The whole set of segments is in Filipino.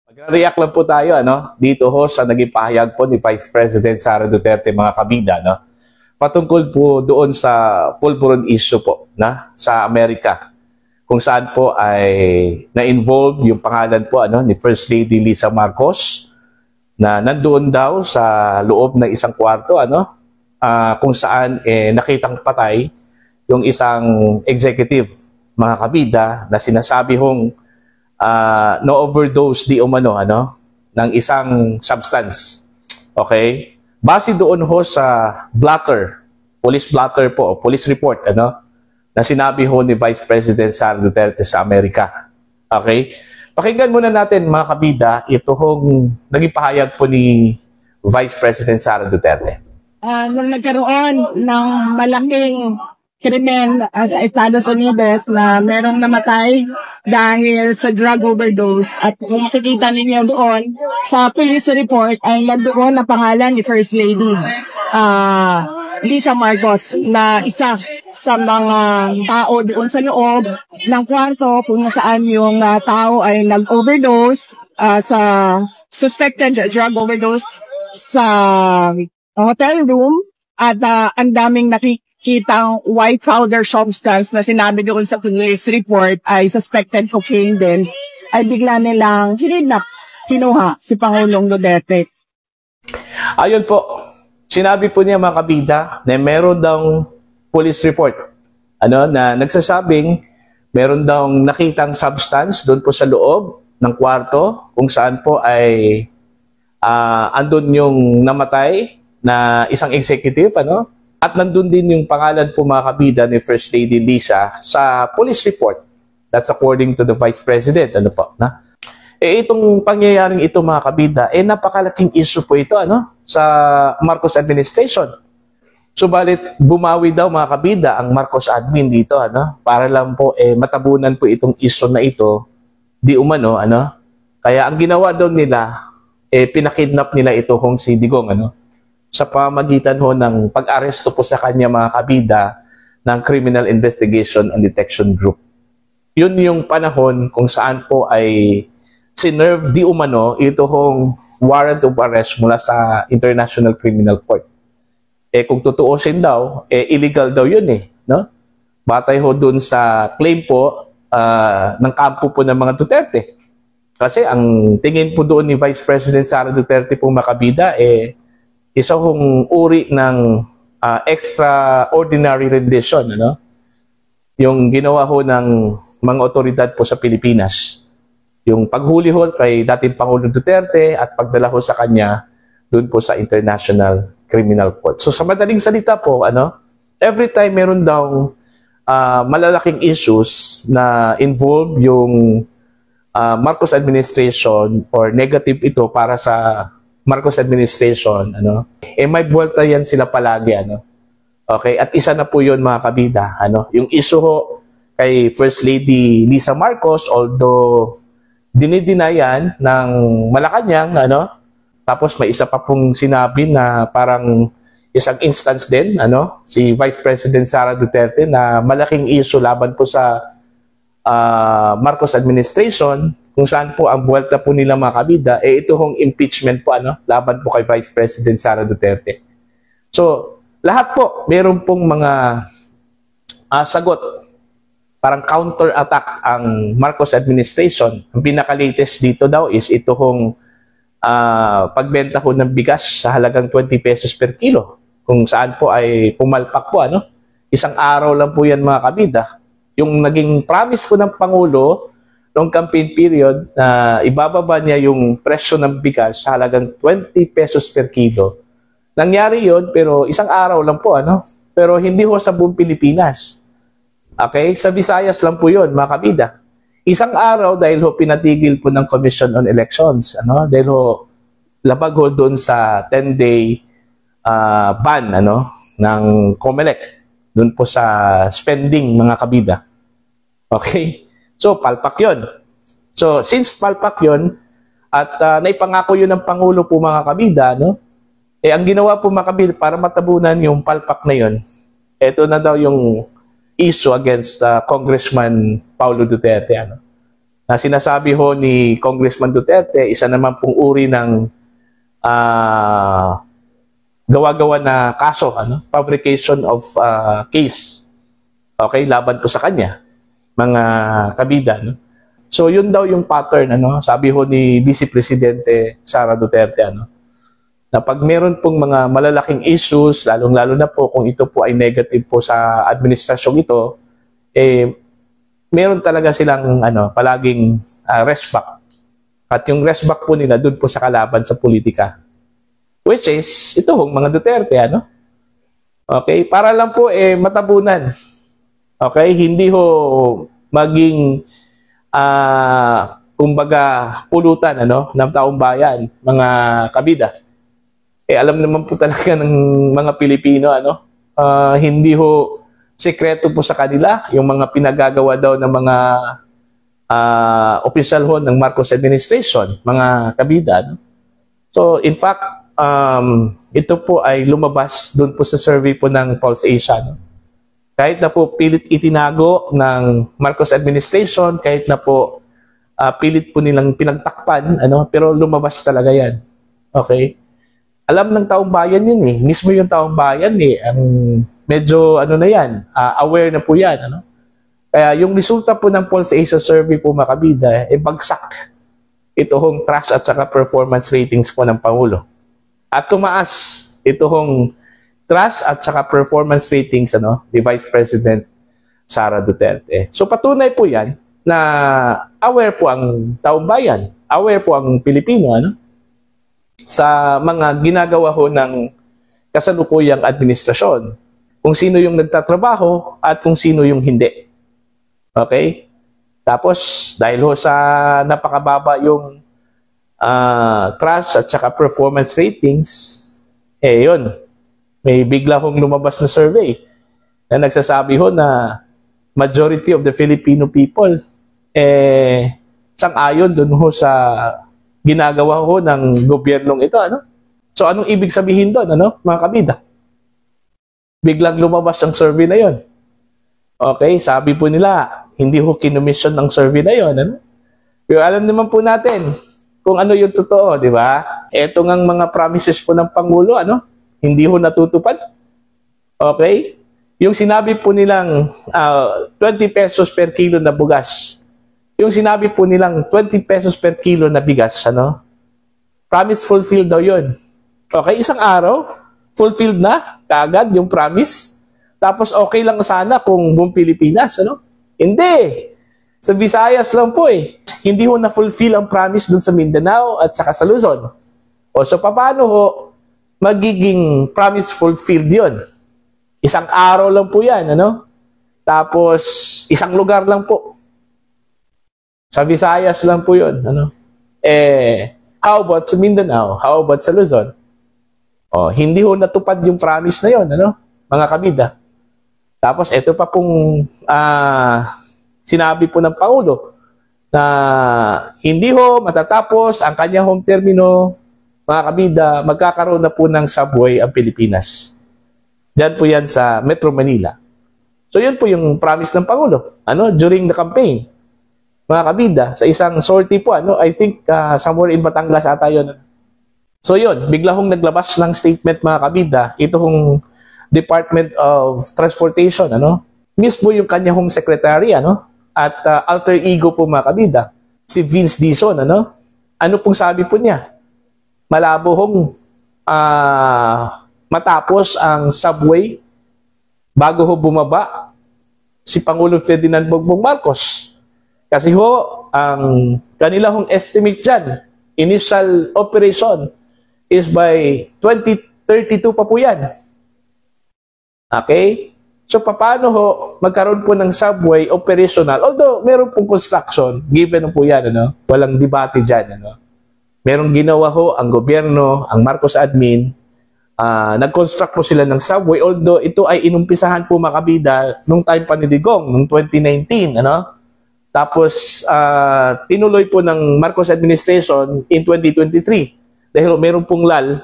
Mag-react lang po tayo dito ho sa naging pahayag po ni Vice President Sara Duterte, mga kabida, patungkol po doon sa pulburon issue po sa Amerika, kung saan po ay na-involve yung pangalan po ni First Lady Lisa Marcos na nandoon daw sa loob ng isang kwarto kung saan nakitang patay yung isang executive, mga kabida, na sinasabi hong no overdose di umano ng isang substance. Okay? Base doon ho sa blotter, police blotter po, police report na sinabi ho ni Vice President Sara Duterte sa Amerika. Okay? Pakinggan muna natin, mga kabida, ito hong naging pahayag po ni Vice President Sara Duterte. Nung nagkaroon ng malaking krimen sa Estados Unidos na merong namatay dahil sa drug overdose, at kung makikita ninyo doon sa police report ay nandoon na pangalan ni First Lady Lisa Marcos na isa sa mga tao doon sa loob ng kwarto kung saan yung tao ay nag-overdose sa suspected drug overdose sa hotel room, at ang daming nakikitang white powder substance na sinabi doon sa police report ay suspected cocaine din, ay bigla nilang kinuha si Pangulong Duterte. Ayun po, sinabi po niya, mga kabida, na meron daw police report na nagsasabing meron daw nakitang substance doon po sa loob ng kwarto kung saan po ay andun yung namatay na isang executive, at nandun din yung pangalan po, mga kabida, ni First Lady Lisa sa police report. That's according to the Vice President. Itong pangyayaring ito, mga kabida, napakalaking issue po ito sa Marcos administration. Subalit, bumawi daw, mga kabida, ang Marcos admin dito para lang po matabunan po itong issue na ito di umano. Kaya ang ginawa daw nila, pinakidnap nila ito kung si Digong sa pamagitan ho ng pag-aresto po sa kanya, mga kabida, ng Criminal Investigation and Detection Group. Yun yung panahon kung saan po ay sinerve di umano ito hong warrant of arrest mula sa International Criminal Court. Kung tutuusin daw, illegal daw yun Batay ho dun sa claim po ng kampo po ng mga Duterte. Kasi ang tingin po doon ni Vice President Sara Duterte po, mga kabida, isa hong uri ng extraordinary rendition, yung ginawa ho ng mga otoridad po sa Pilipinas. Yung paghuli ho kay dating Pangulong Duterte at pagdala ho sa kanya doon po sa International Criminal Court. So sa madaling salita po, every time meron daw malalaking issues na involve yung Marcos administration or negative ito para sa Marcos administration, may buwelta yan sila palagi, Okay, at isa na po yun, mga kabida, yung issue ho kay First Lady Lisa Marcos, although dinidinayan ng Malacanang, tapos may isa pa pong sinabi na parang isang instance din, si Vice President Sara Duterte, na malaking issue laban po sa Marcos administration, kung saan po ang buwelta po nila, mga kabida, ito hong impeachment po, laban po kay Vice President Sara Duterte. So, lahat po, meron pong mga sagot, parang counter-attack ang Marcos administration. Ang pinaka-latest dito daw is ito hong pagbenta ko ng bigas sa halagang 20 pesos per kilo, kung saan po ay pumalpak po, Isang araw lang po yan, mga kabida. Yung naging promise po ng Pangulo noong campaign period na ibababa niya yung presyo ng bigas sa halagang 20 pesos per kilo. Nangyari yon, pero isang araw lang po, Pero hindi ho sa buong Pilipinas. Okay? Sa Visayas lang po yon, mga kabida. Isang araw dahil ho pinatigil po ng Commission on Elections, Dahil ho labag ho doon sa 10-day ban, ng COMELEC, doon po sa spending, mga kabida. Okay? So, palpak yun. So, since palpak yun, at naipangako yun ng Pangulo po, mga kabida, ang ginawa po, mga kabida, para matabunan yung palpak na yun, ito na daw yung issue against Congressman Paulo Duterte. na sinasabi ho ni Congressman Duterte, isa naman pong uri ng gawa-gawa na kaso, fabrication of case. Okay, laban po sa kanya, mga kabida. So yun daw yung pattern, sabi ho ni Vice Presidente Sara Duterte, na pag meron pong mga malalaking issues, lalong-lalo na po kung ito po ay negative po sa administrasyong ito, meron talaga silang palaging rest back. At yung rest back po nila doon po sa kalaban sa politika. Which is, ito hong mga Duterte, Okay, para lang po matabunan. Okay, hindi ho maging kumbaga pulutan ng taong bayan, mga kabida. Alam naman po talaga ng mga Pilipino, hindi ho sekreto po sa kanila yung mga pinagagawa daw ng mga opisyal ho ng Marcos administration, mga kabida. So, in fact, ito po ay lumabas doon po sa survey po ng Pulse Asia. Kahit na po pilit itinago ng Marcos administration, kahit na po pilit po nilang pinagtakpan, pero lumabas talaga yan. Okay? Alam ng taong bayan yun Mismo yung taong bayan ang medyo na yan, aware na po yan. Kaya yung resulta po ng Pulse Asia survey po mga kabida, bagsak ito hong trust at saka performance ratings po ng Pangulo. At tumaas ito hong trust at saka performance ratings ni Vice President Sara Duterte. So patunay po yan na aware po ang taong bayan, aware po ang Pilipino, sa mga ginagawa ho ng kasalukuyang administrasyon. Kung sino yung nagtatrabaho at kung sino yung hindi. Okay? Tapos, dahil ho sa napakababa yung trust at saka performance ratings, yun, may bigla hong lumabas na survey na nagsasabi ho na majority of the Filipino people sang-ayon dun ho sa ginagawa ho ng gobyernong ito, So, anong ibig sabihin doon, mga kabida? Biglang lumabas ang survey na yon. Okay, sabi po nila, hindi ho kinumission ng survey na yon, Pero alam naman po natin kung ano yung totoo, di ba? Ito ngang mga promises po ng Pangulo, hindi ho natutupad. Okay? Yung sinabi po nilang 20 pesos per kilo na bugas, yung sinabi po nilang 20 pesos per kilo na bigas, promise fulfilled daw yun. Okay, isang araw, fulfilled na, kaagad yung promise. Tapos okay lang sana kung buong Pilipinas, Hindi. Sa Visayas lang po Hindi ho na-fulfill ang promise dun sa Mindanao at saka sa Luzon. So paano ho magiging promise fulfilled yun? Isang araw lang po yan, Tapos, isang lugar lang po. Sa Visayas lang po yun, how about sa Mindanao? How about sa Luzon? Hindi ho natupad yung promise na yun, mga kabida. Tapos, ito pa pong sinabi po ng Pangulo na hindi ho matatapos ang kanyang home termino, mga kabida, magkakaroon na po ng subway ang Pilipinas. Diyan po yan sa Metro Manila. So, yun po yung promise ng Pangulo, during the campaign. Mga kabida, sa isang sortie po, I think somewhere in Batangas ata yun. So yun, bigla hong naglabas ng statement mga kabida, ito hong Department of Transportation, mismo yung kanya hong secretary, at alter ego po mga kabida, si Vince Dizon, ano pong sabi po niya? Malabo hong matapos ang subway bago ho bumaba si Pangulong Ferdinand Bongbong Marcos. Kasi ho, ang kanila hong estimate dyan, initial operation is by 2032 pa po yan. Okay? So, paano ho magkaroon po ng subway operational? Although, meron pong construction, given po yan, walang debate dyan, Merong ginawa ho ang gobyerno, ang Marcos admin, nag-construct po sila ng subway, although ito ay inumpisahan po makabida nung time pa ni Digong, nung 2019, Tapos, tinuloy po ng Marcos administration in 2023 dahil meron pong lull,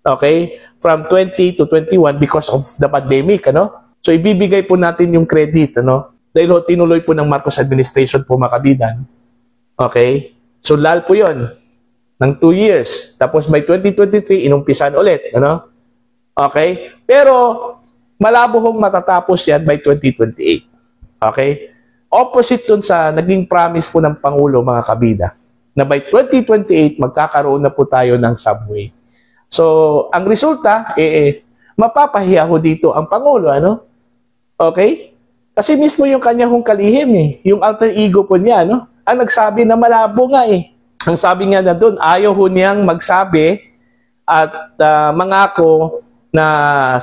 okay, from 20 to 21 because of the pandemic, So, ibibigay po natin yung credit, dahil tinuloy po ng Marcos administration po makabidan Okay? So, lal po yun ng 2 years. Tapos by 2023, inumpisan ulit. Ano? Okay? Pero, malabo hong matatapos yan by 2028. Okay? Opposite dun sa naging promise po ng Pangulo, mga kabida, na by 2028, magkakaroon na po tayo ng subway. So, ang resulta, mapapahiya ho dito ang Pangulo, ano? Okay? Kasi mismo yung kanya hong kalihim, yung alter ego po niya, no? Ang nagsabi na malabo nga, Ang sabi niya na doon, ayaw ho niyang magsabi at mangako na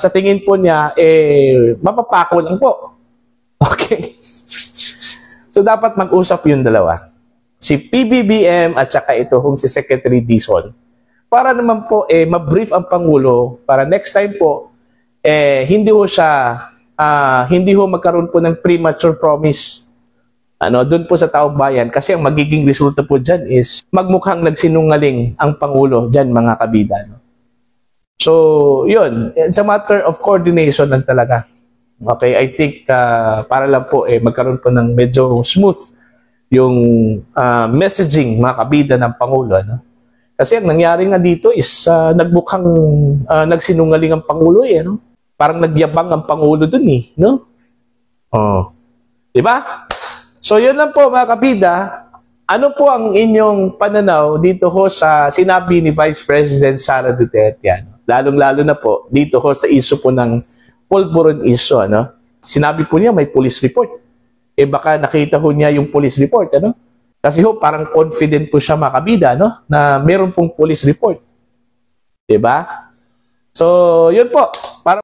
sa tingin po niya, mapapako lang po. Okay? So, dapat mag-usap yung dalawa. Si PBBM at saka ito si Secretary Dizon para naman po ma-brief ang Pangulo para next time po hindi ho magkaroon po ng premature promise doon po sa taong bayan kasi ang magiging resulta po dyan is magmukhang nagsinungaling ang Pangulo dyan, mga kabida. No? So, yun. It's a matter of coordination lang talaga. Okay, I think para lang po magkaroon po ng medyo smooth yung messaging, mga kabida ng Pangulo. Ano? Kasi ang nangyari nga dito is nagmukhang nagsinungaling ang Pangulo. No? Parang nagyabang ang Pangulo dun no? Oh. Diba? So yun lang po, mga kabida. Ano po ang inyong pananaw dito ho sa sinabi ni Vice President Sara Duterte? Ano? Lalong-lalo na po dito ho sa issue po ng Pulburon issue. Ano? Sinabi po niya may police report. Baka nakita ho niya yung police report. Ano? Kasi ho, parang confident po siya, mga kabida, no? Na meron pong police report. Diba? So, yun po.